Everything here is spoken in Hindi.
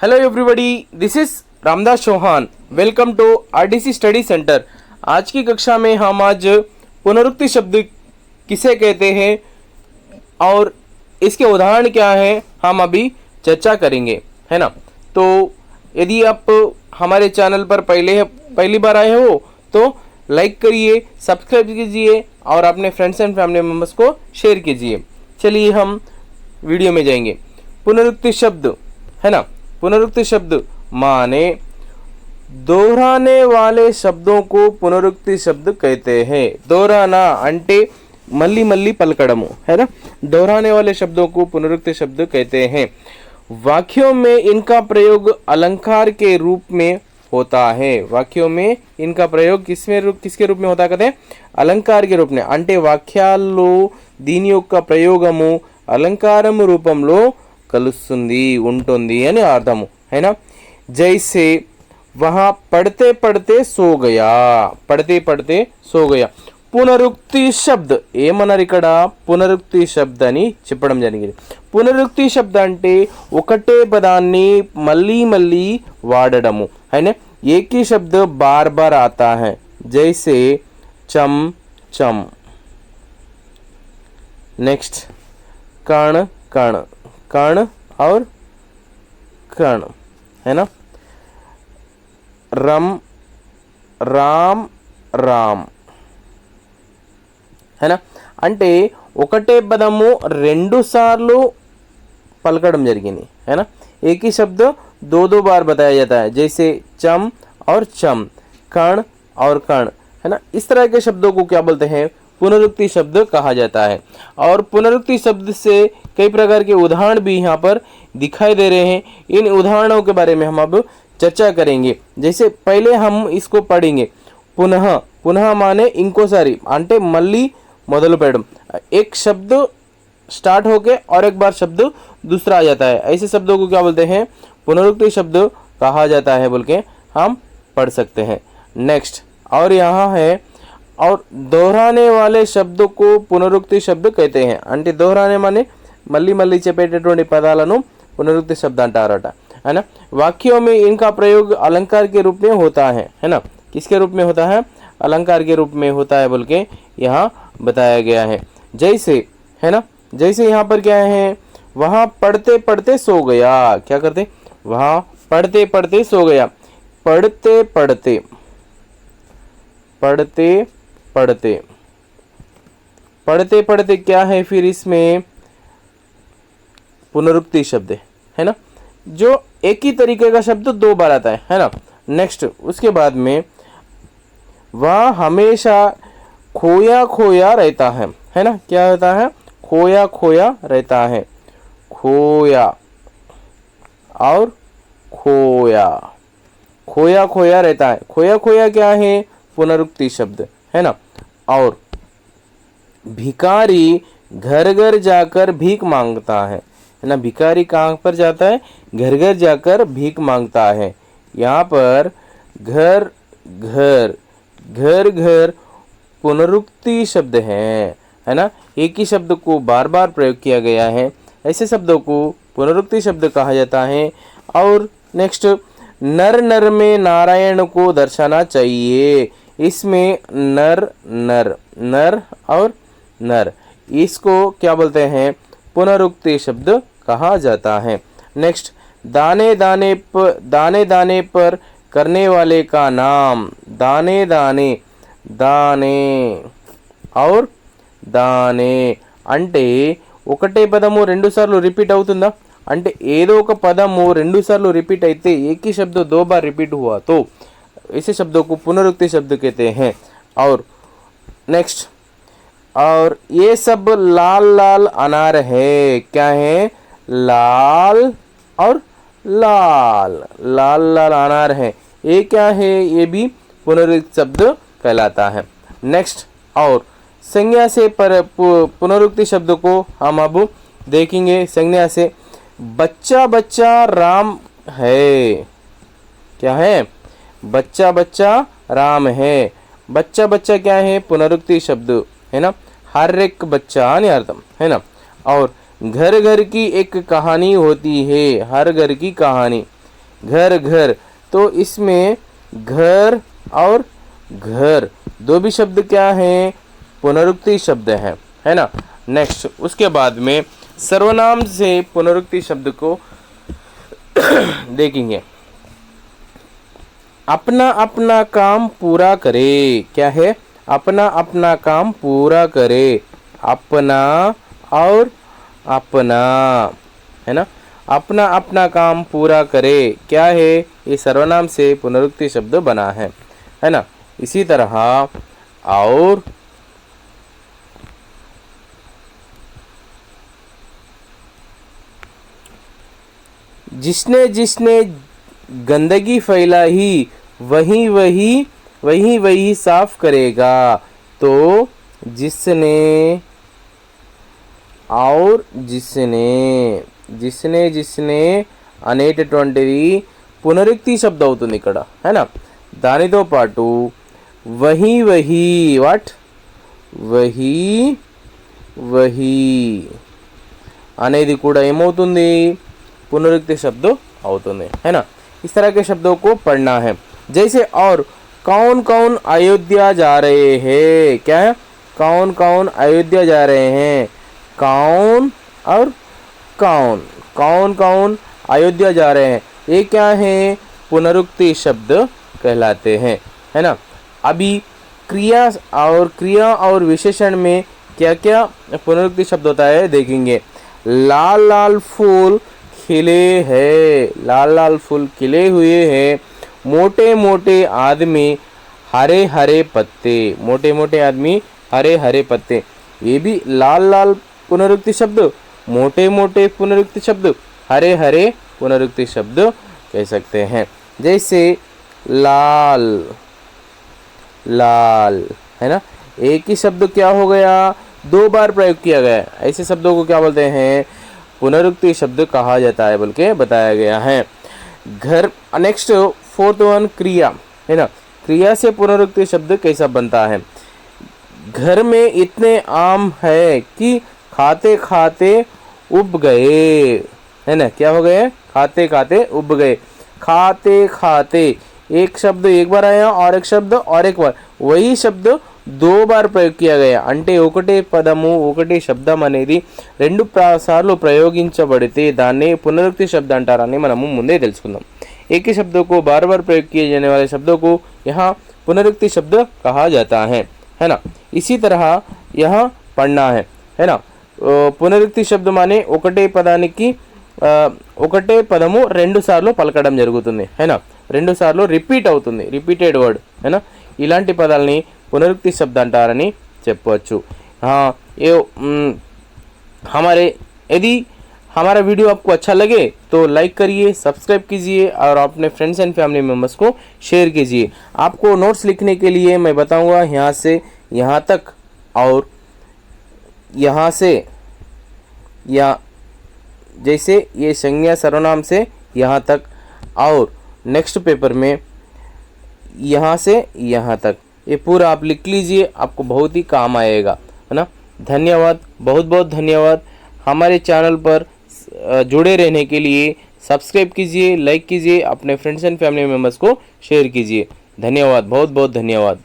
Hello everybody, this is Ramdas Chauhan. Welcome to RDC study centre. आज की कक्षा में हम आज पुनरुक्ति शब्द किसे कहते हैं और इसके उदाहरण क्या हैं हम अभी चर्चा करेंगे, है ना। तो यदि आप हमारे चैनल पर पहली बार आए हो तो लाइक करिए, सब्सक्राइब कीजिए और अपने फ्रेंड्स एंड फैमिली मेम्बर्स को शेयर कीजिए। चलिए हम वीडियो में जाएंगे। पुनरुक्ति शब्द, है ना। पुनरुक्ति शब्द माने दोहराने वाले शब्दों को पुनरुक्ति शब्द कहते हैं। दोहराना अंटे मल्ली मल्ली पलकड़मु, है ना। दोहराने वाले शब्दों को पुनरुक्ति शब्द कहते हैं। वाक्यों में इनका प्रयोग अलंकार के रूप में होता है। वाक्यों में इनका प्रयोग किसके रूप में होता है कहते हैं? अलंकार के रूप में। అంటే వాక్యాల్లో దీని యొక్క ప్రయోగము అలంకారం రూపంలో కలుస్తుంది ఉంటుంది అని అర్థము, है ना। जैसे वहां पढ़ते पढ़ते सो गया, पढ़ते पढ़ते सो गया। పునరుక్తి శబ్ద్ ఏమన్నారు ఇక్కడ? పునరుక్తి శబ్ద్ అని చెప్పడం జరిగింది. పునరుక్తి శబ్ద అంటే ఒకటే పదాన్ని మళ్ళీ మళ్ళీ వాడడము, है ना। एक ही शब्द बार बार आता है, जैसे चम चम। नेक्स्ट कण कण, कण और कण, है ना। रम राम राम, है ना। అంటే ఒకటే పదము రెండు సార్లు పలకడం జరిగింది, है ना। एक ही शब्द दो दो बार बताया जाता है, जैसे चम और चम, कण और कण, है ना। इस तरह के शब्दों को क्या बोलते हैं? पुनरुक्ति शब्द कहा जाता है। और पुनरुक्ति शब्द से कई प्रकार के उदाहरण भी यहाँ पर दिखाई दे रहे हैं। इन उदाहरणों के बारे में हम अब चर्चा करेंगे। जैसे पहले हम इसको पढ़ेंगे। पुनः, पुनः माने इंकोसारी అంటే మళ్ళీ మొదలు పెట్టడం। एक शब्द स्टार्ट होके और एक बार शब्द दूसरा आ जाता है, ऐसे शब्दों को क्या बोलते हैं? पुनरुक्ति शब्द कहा जाता है बोल के हम पढ़ सकते हैं। नेक्स्ट और यहाँ है, और दोहराने वाले शब्द को पुनरुक्ति शब्द कहते हैं। అంటే दोहराने माने మళ్ళీ మళ్ళీ చెప్పేటటువంటి పదాలను पुनरुक्ति शब्द అంటారట, है ना। वाक्यों में इनका प्रयोग अलंकार के रूप में होता है ना। किसके रूप में होता है? अलंकार के रूप में होता है बोल के यहाँ बताया गया है। जैसे, है ना, जैसे यहाँ पर क्या है? वहाँ पढ़ते पढ़ते सो गया। क्या करते? वहाँ पढ़ते पढ़ते सो गया। पढ़ते पढ़ते, पढ़ते पढ़ते, पढ़ते पढ़ते क्या है फिर? इसमें पुनरुक्ति शब्द है ना, जो एक ही तरीके का शब्द दो बार आता है ना। नेक्स्ट उसके बाद में वह हमेशा खोया खोया रहता है ना। क्या होता है? खोया खोया रहता है। खोया और खोया, खोया खोया रहता है। खोया खोया क्या है? पुनरुक्ति शब्द, है ना। और भिखारी घर घर जाकर भीख मांगता है ना। भिखारी कहाँ पर जाता है? घर घर जाकर भीख मांगता है। यहाँ पर घर घर, घर घर पुनरुक्ति शब्द है ना। एक ही शब्द को बार बार प्रयोग किया गया है, ऐसे शब्दों को पुनरुक्ति शब्द कहा जाता है। और नेक्स्ट, नर नर में नारायण को दर्शाना चाहिए। इसमें नर नर, नर और नर, इसको क्या बोलते हैं? पुनरुक्ति शब्द कहा जाता है। नेक्स्ट, दाने दाने पर करने वाले का नाम। दाने दाने, दाने और దానే అంటే ఒకటే పదము రెండు సార్లు రిపీట్ అవుతుందా? అంటే ఏదో ఒక పదము రెండు సార్లు రిపీట్ అయితే एक ही शब्द दो बार रिपीट हुआ तो ऐसे शब्दों को पुनरुक्ति शब्द कहते हैं। और नेक्स्ट, और ये सब लाल लाल अनार है। क्या है? लाल और लाल, लाल लाल अनार है। ये क्या है? ये भी पुनरुक्ति शब्द कहलाता है। नेक्स्ट, और संज्ञा से पुनरुक्ति शब्द को हम अब देखेंगे। संज्ञा से बच्चा बच्चा राम है। क्या है? बच्चा बच्चा राम है। बच्चा बच्चा क्या है? पुनरुक्ति शब्द, है ना। हर एक बच्चा అని అర్థం, है ना। और घर घर की एक कहानी होती है। हर घर की कहानी, घर घर, तो इसमें घर और घर दो भी शब्द क्या हैं, पुनरुक्ति शब्द हैं, है ना। नेक्स्ट उसके बाद में सर्वनाम से पुनरुक्ति शब्द को देखेंगे। अपना अपना काम पूरा करे, क्या है, अपना अपना काम पूरा करे, अपना और अपना, है ना। अपना अपना काम पूरा करे क्या है, ये सर्वनाम से पुनरुक्ति शब्द बना है ना। इसी तरह और जिसने जिसने गंदगी फैलाई वही वही वही वही साफ करेगा, तो जिसने और जिसने, जिसने जिसने అనేటటువంటిది పునరుక్తి శబ్దం అవుతుంది ఇక్కడ, है ना। దానితో పాటు वही वही, వాట్, वही वही అనేది కూడా ఏమవుతుంది, पुनरुक्ति शब्द అవుతుంది, है ना। इस तरह के शब्दों को पढ़ना है। जैसे और कौन कौन अयोध्या जा रहे हैं, क्या है, कौन कौन अयोध्या जा रहे हैं, कौन और कौन, कौन कौन अयोध्या जा रहे हैं, ये क्या है, पुनरुक्ति शब्द कहलाते हैं, है ना। अभी क्रिया और विशेषण में क्या क्या पुनरुक्ति शब्द होता है देखेंगे। लाल लाल फूल खिले हैं, लाल लाल फूल खिले हुए हैं, मोटे मोटे आदमी हरे हरे पत्ते, मोटे मोटे आदमी हरे हरे पत्ते, ये भी लाल लाल पुनरुक्ति शब्द, मोटे मोटे पुनरुक्ति शब्द, हरे हरे पुनरुक्ति शब्द कह सकते हैं। जैसे लाल लाल, है ना, एक ही शब्द क्या हो गया, दो बार प्रयोग किया गया, ऐसे शब्दों को क्या बोलते हैं, पुनरुक्ति शब्द कहा जाता है बोल के बताया गया है। घर, नेक्स्ट फोर्थ वन क्रिया, है ना। क्रिया से पुनरुक्ति शब्द कैसा बनता है। घर में इतने आम है कि खाते खाते उब गए, है ना, क्या हो गए, खाते खाते उब गए, खाते खाते एक शब्द एक बार आया और एक शब्द और एक बार, वही शब्द दो बार ప్రయోగ किया गया, అంటే ఒకటే పదము ఒకటే శబ్దం అనేది రెండు సార్లు ప్రయోగించబడితే దాన్ని పునరుక్తి శబ్द అంటారని మనము ముందే తెలుసుకుందాం। एक ही शब्दों को बार बार प्रयोग किए जाने वाले शब्दों को यहाँ पुनरुक्ति शब्द कहा जाता है ना। इसी तरह यहाँ पढ़ना है ना। పునరుక్తి శబ్द माने ఒకటే పదానికి ఒకటే పదము రెండు సార్లు పలకడం జరుగుతుంది, है ना, రెండు సార్లు రిపీట్ అవుతుంది, రిపీటెడ్ వర్డ్, है ना। ఇలాంటి పదాలని पुनरुक्ति शब्द अंटारनी చెప్పవచ్చు। हाँ, ये हमारे यदि हमारा वीडियो आपको अच्छा लगे तो लाइक करिए, सब्सक्राइब कीजिए और अपने फ्रेंड्स एंड फैमिली मेम्बर्स को शेयर कीजिए। आपको नोट्स लिखने के लिए मैं बताऊंगा यहाँ से यहाँ तक और यहाँ से या जैसे ये संज्ञा सर्वनाम से यहाँ तक और नेक्स्ट पेपर में यहाँ से यहाँ तक, ये पूरा आप लिख लीजिए, आपको बहुत ही काम आएगा, है ना। धन्यवाद, बहुत बहुत धन्यवाद। हमारे चैनल पर जुड़े रहने के लिए सब्सक्राइब कीजिए, लाइक कीजिए, अपने फ्रेंड्स एंड फैमिली मेम्बर्स को शेयर कीजिए। धन्यवाद, बहुत बहुत धन्यवाद।